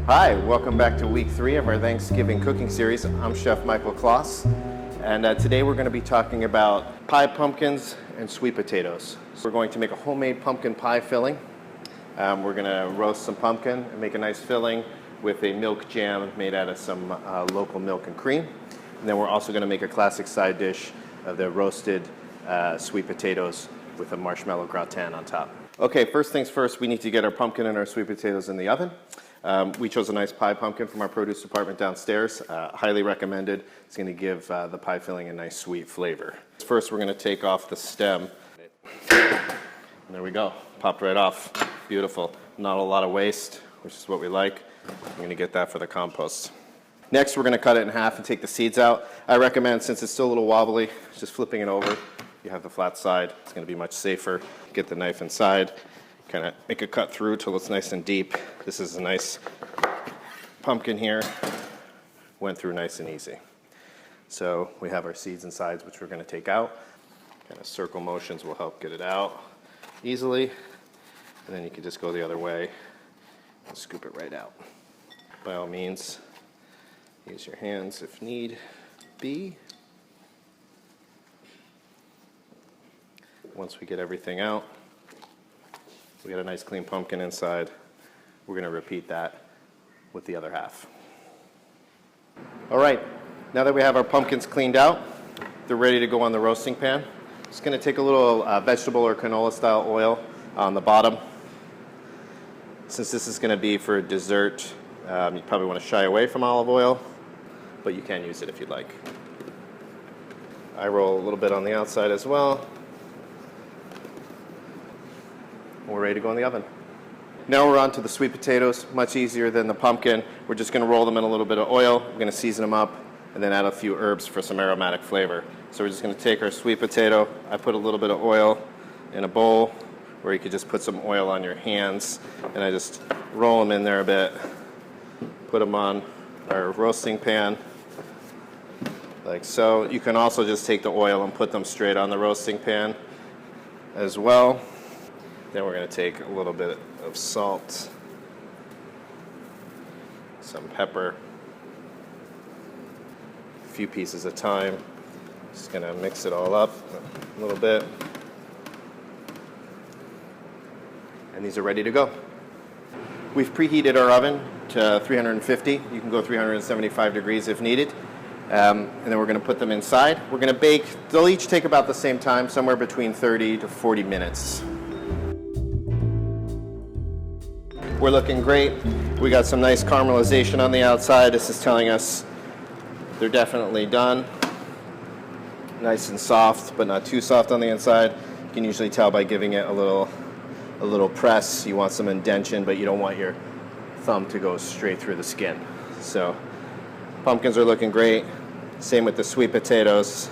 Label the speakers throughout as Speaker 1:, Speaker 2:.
Speaker 1: Hi, welcome back to week 3 of our Thanksgiving cooking series. I'm Chef Michael Kloss, and today we're going to be talking about pie pumpkins and sweet potatoes. So we're going to make a homemade pumpkin pie filling. We're going to roast some pumpkin and make a nice filling with a milk jam made out of some local milk and cream. And then we're also going to make a classic side dish of the roasted sweet potatoes with a marshmallow gratin on top. Okay, first things first, we need to get our pumpkin and our sweet potatoes in the oven. We chose a nice pie pumpkin from our produce department downstairs. Highly recommended. It's going to give the pie filling a nice sweet flavor. First, we're going to take off the stem. And there we go. Popped right off. Beautiful. Not a lot of waste, which is what we like. I'm going to get that for the compost. Next, we're going to cut it in half and take the seeds out. I recommend, since it's still a little wobbly, just flipping it over. You have the flat side. It's going to be much safer. Get the knife inside. Kind of make a cut through till it's nice and deep. This is a nice pumpkin here. Went through nice and easy. So we have our seeds and sides, which we're going to take out. Kind of circle motions will help get it out easily. And then you can just go the other way and scoop it right out. By all means, use your hands if need be. Once we get everything out, we got a nice clean pumpkin inside. We're going to repeat that with the other half. All right, now that we have our pumpkins cleaned out, they're ready to go on the roasting pan. Just going to take a little vegetable or canola style oil on the bottom. Since this is going to be for dessert, you probably want to shy away from olive oil, but you can use it if you'd like. I roll a little bit on the outside as well. We're ready to go in the oven. Now we're on to the sweet potatoes, much easier than the pumpkin. We're just going to roll them in a little bit of oil. We're going to season them up and then add a few herbs for some aromatic flavor. So we're just going to take our sweet potato. I put a little bit of oil in a bowl, or you could just put some oil on your hands, and I just roll them in there a bit. Put them on our roasting pan like so. You can also just take the oil and put them straight on the roasting pan as well. Then we're going to take a little bit of salt, some pepper, a few pieces of thyme. Just going to mix it all up a little bit. And these are ready to go. We've preheated our oven to 350. You can go 375 degrees if needed. And then we're going to put them inside. We're going to bake. They'll each take about the same time, somewhere between 30 to 40 minutes. We're looking great. We got some nice caramelization on the outside. This is telling us they're definitely done. Nice and soft, but not too soft on the inside. You can usually tell by giving it a little press. You want some indentation, but you don't want your thumb to go straight through the skin. So pumpkins are looking great. Same with the sweet potatoes.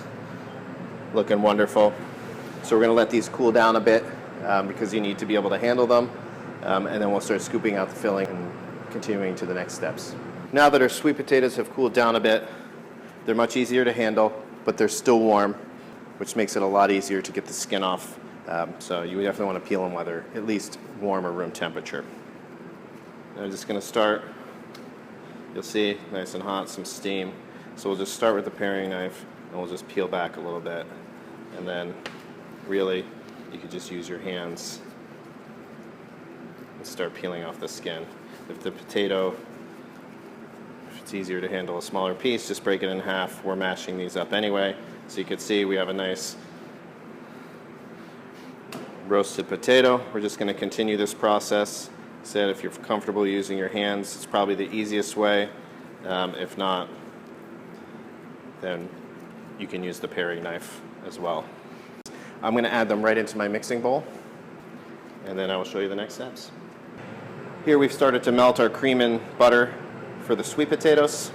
Speaker 1: Looking wonderful. So we're going to let these cool down a bit because you need to be able to handle them. And then we'll start scooping out the filling and continuing to the next steps. Now that our sweet potatoes have cooled down a bit, they're much easier to handle, but they're still warm, which makes it a lot easier to get the skin off. So you definitely want to peel them while they're at least warm or room temperature. And I'm just going to start, you'll see, nice and hot, some steam. So we'll just start with the paring knife, and we'll just peel back a little bit. And then, really, you could just use your hands and start peeling off the skin. If the potato, if it's easier to handle a smaller piece, just break it in half. We're mashing these up anyway. So you can see we have a nice roasted potato. We're just going to continue this process. Said if you're comfortable using your hands, it's probably the easiest way. If not, then you can use the paring knife as well. I'm going to add them right into my mixing bowl, and then I will show you the next steps. Here we've started to melt our cream and butter for the sweet potatoes.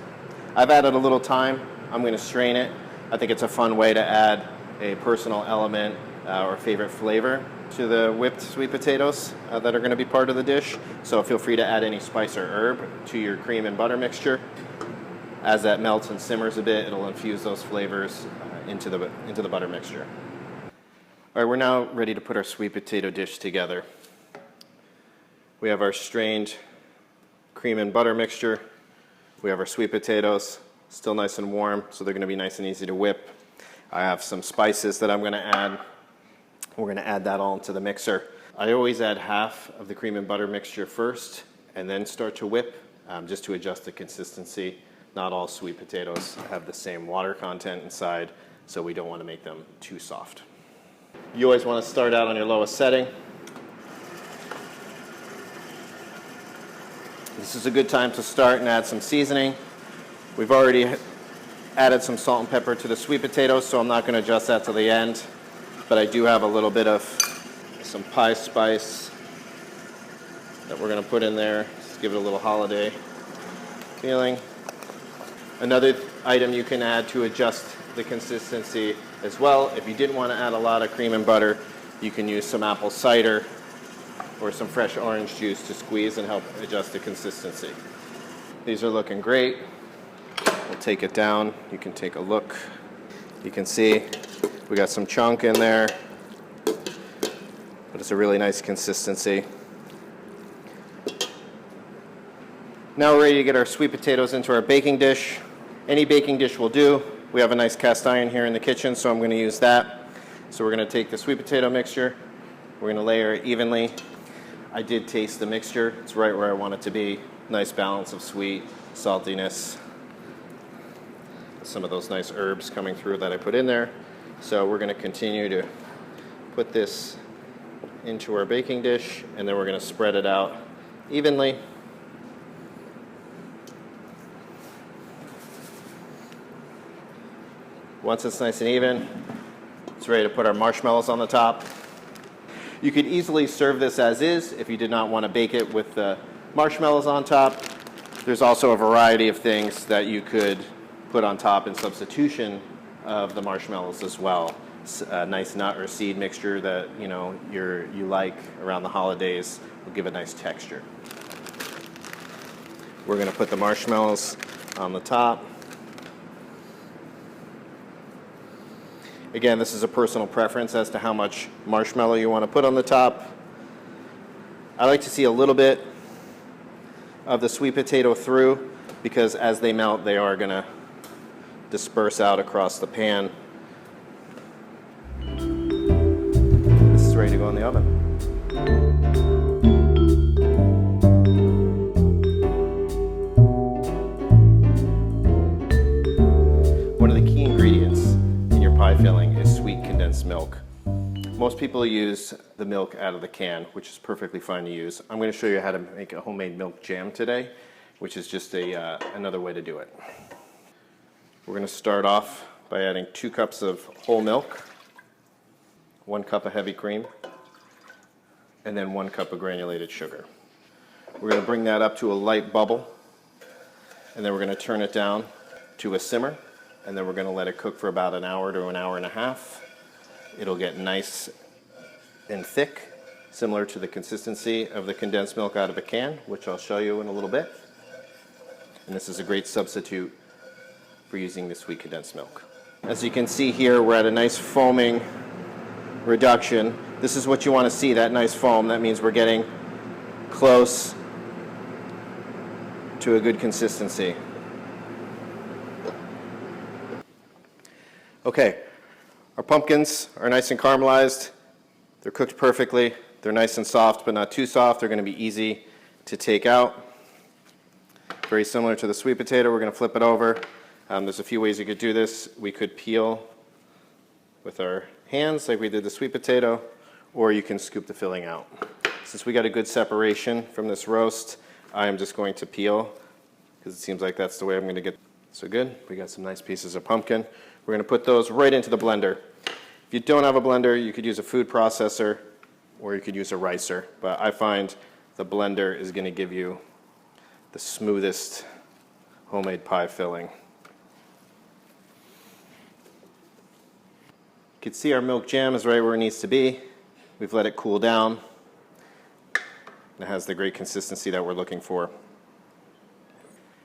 Speaker 1: I've added a little thyme. I'm going to strain it. I think it's a fun way to add a personal element or favorite flavor to the whipped sweet potatoes that are going to be part of the dish. So feel free to add any spice or herb to your cream and butter mixture. As that melts and simmers a bit, it'll infuse those flavors into the butter mixture. All right, we're now ready to put our sweet potato dish together. We have our strained cream and butter mixture. We have our sweet potatoes, still nice and warm, so they're going to be nice and easy to whip. I have some spices that I'm going to add. We're going to add that all into the mixer. I always add half of the cream and butter mixture first and then start to whip, just to adjust the consistency. Not all sweet potatoes have the same water content inside, so we don't want to make them too soft. You always want to start out on your lowest setting. This is a good time to start and add some seasoning. We've already added some salt and pepper to the sweet potatoes, so I'm not going to adjust that till the end. But I do have a little bit of some pie spice that we're going to put in there. Just give it a little holiday feeling. Another item you can add to adjust the consistency as well, if you didn't want to add a lot of cream and butter, you can use some apple cider or some fresh orange juice to squeeze and help adjust the consistency. These are looking great. We'll take it down. You can take a look. You can see we got some chunk in there, but it's a really nice consistency. Now we're ready to get our sweet potatoes into our baking dish. Any baking dish will do. We have a nice cast iron here in the kitchen, so I'm going to use that. So we're going to take the sweet potato mixture. We're going to layer it evenly. I did taste the mixture. It's right where I want it to be. Nice balance of sweet, saltiness. Some of those nice herbs coming through that I put in there. So we're going to continue to put this into our baking dish, and then we're going to spread it out evenly. Once it's nice and even, it's ready to put our marshmallows on the top. You could easily serve this as is if you did not want to bake it with the marshmallows on top. There's also a variety of things that you could put on top in substitution of the marshmallows as well. A nice nut or seed mixture that you like around the holidays will give a nice texture. We're going to put the marshmallows on the top. Again, this is a personal preference as to how much marshmallow you want to put on the top. I like to see a little bit of the sweet potato through, because as they melt, they are going to disperse out across the pan. This is ready to go in the oven. One of the key ingredients in your pie filling is sweet condensed milk. Most people use the milk out of the can, which is perfectly fine to use. I'm going to show you how to make a homemade milk jam today, which is just another way to do it. We're going to start off by adding 2 cups of whole milk, 1 cup of heavy cream, and then 1 cup of granulated sugar. We're going to bring that up to a light bubble, and then we're going to turn it down to a simmer, and then we're going to let it cook for about an hour to an hour and a half. It'll get nice and thick, similar to the consistency of the condensed milk out of a can, which I'll show you in a little bit. And this is a great substitute for using the sweet condensed milk. As you can see here, we're at a nice foaming reduction. This is what you want to see, that nice foam. That means we're getting close to a good consistency. Okay, our pumpkins are nice and caramelized. They're cooked perfectly. They're nice and soft, but not too soft. They're going to be easy to take out. Very similar to the sweet potato. We're going to flip it over. There's a few ways you could do this. We could peel with our hands like we did the sweet potato, or you can scoop the filling out. Since we got a good separation from this roast, I am just going to peel, because it seems like that's the way I'm going to get. So good. We got some nice pieces of pumpkin. We're going to put those right into the blender. If you don't have a blender, you could use a food processor, or you could use a ricer. But I find the blender is going to give you the smoothest homemade pie filling. You can see our milk jam is right where it needs to be. We've let it cool down. It has the great consistency that we're looking for.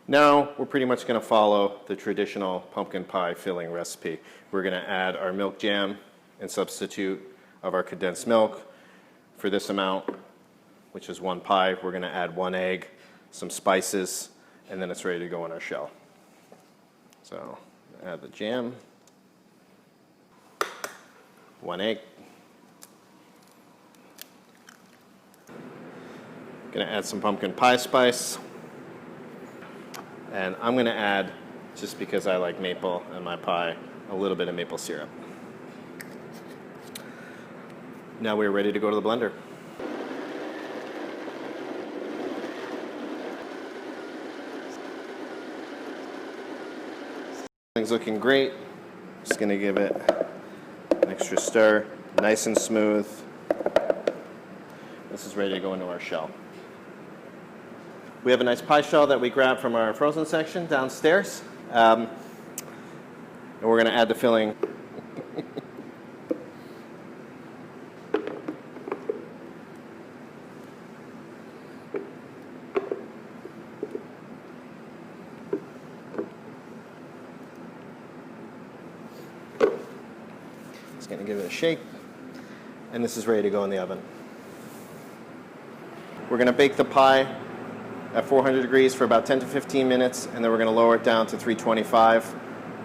Speaker 1: Now we're pretty much going to follow the traditional pumpkin pie filling recipe. We're going to add our milk jam and substitute of our condensed milk. For this amount, which is 1 pie, we're going to add 1 egg, some spices, and then it's ready to go in our shell. So add the jam, 1 egg. Gonna add some pumpkin pie spice, and I'm gonna add, just because I like maple in my pie, a little bit of maple syrup. Now we're ready to go to the blender. Things looking great. Just gonna give it an extra stir, nice and smooth. This is ready to go into our shell. We have a nice pie shell that we grabbed from our frozen section downstairs. And we're gonna add the filling. Just gonna give it a shake, and this is ready to go in the oven. We're gonna bake the pie at 400 degrees for about 10 to 15 minutes, and then we're gonna lower it down to 325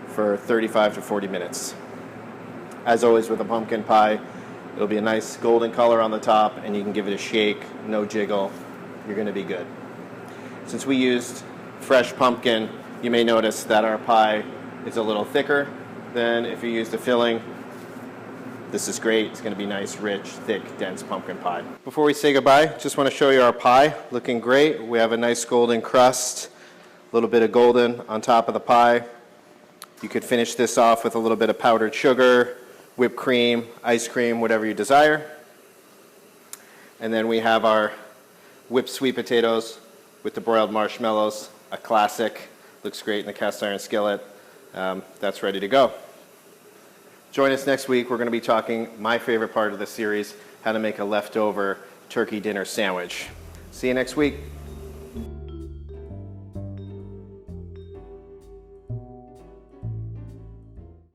Speaker 1: for 35 to 40 minutes. As always with a pumpkin pie, it'll be a nice golden color on the top, and you can give it a shake, no jiggle, you're gonna be good. Since we used fresh pumpkin, you may notice that our pie is a little thicker than if you used a filling. This is great. It's going to be nice, rich, thick, dense pumpkin pie. Before we say goodbye, just want to show you our pie. Looking great. We have a nice golden crust, a little bit of golden on top of the pie. You could finish this off with a little bit of powdered sugar, whipped cream, ice cream, whatever you desire. And then we have our whipped sweet potatoes with the broiled marshmallows, a classic. Looks great in the cast iron skillet. That's ready to go. Join us next week. We're going to be talking my favorite part of the series, how to make a leftover turkey dinner sandwich. See you next week.